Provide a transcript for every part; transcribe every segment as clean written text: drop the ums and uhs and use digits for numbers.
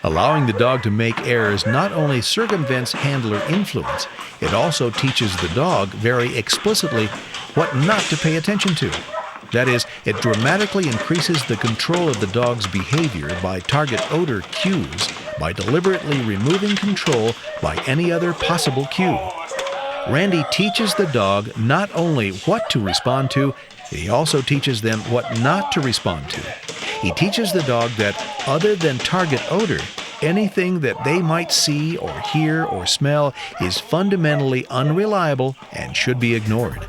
Allowing the dog to make errors not only circumvents handler influence, it also teaches the dog very explicitly what not to pay attention to. That is, it dramatically increases the control of the dog's behavior by target odor cues by deliberately removing control by any other possible cue. Randy teaches the dog not only what to respond to, he also teaches them what not to respond to. He teaches the dog that, other than target odor, anything that they might see or hear or smell is fundamentally unreliable and should be ignored.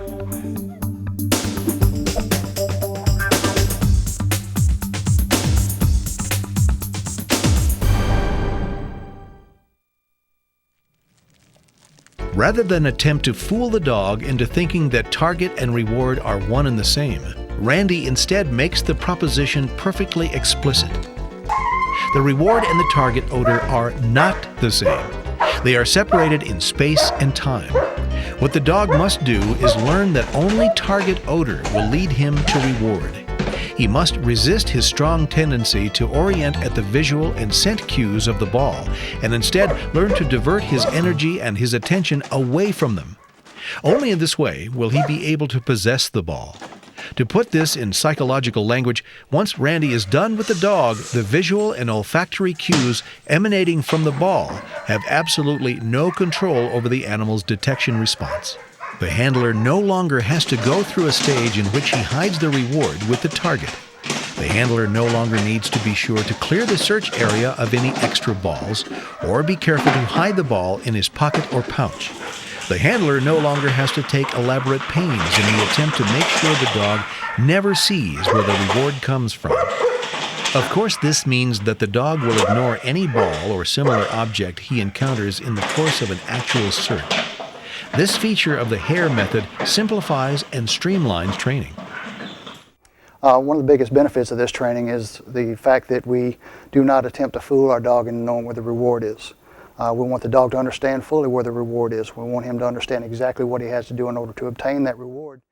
Rather than attempt to fool the dog into thinking that target and reward are one and the same, Randy instead makes the proposition perfectly explicit. The reward and the target odor are not the same. They are separated in space and time. What the dog must do is learn that only target odor will lead him to reward. He must resist his strong tendency to orient at the visual and scent cues of the ball, and instead learn to divert his energy and his attention away from them. Only in this way will he be able to possess the ball. To put this in psychological language, once Randy is done with the dog, the visual and olfactory cues emanating from the ball have absolutely no control over the animal's detection response. The handler no longer has to go through a stage in which he hides the reward with the target. The handler no longer needs to be sure to clear the search area of any extra balls or be careful to hide the ball in his pocket or pouch. The handler no longer has to take elaborate pains in the attempt to make sure the dog never sees where the reward comes from. Of course, this means that the dog will ignore any ball or similar object he encounters in the course of an actual search. This feature of the Hare method simplifies and streamlines training. One of the biggest benefits of this training is the fact that we do not attempt to fool our dog into knowing where the reward is. We want the dog to understand fully where the reward is. We want him to understand exactly what he has to do in order to obtain that reward.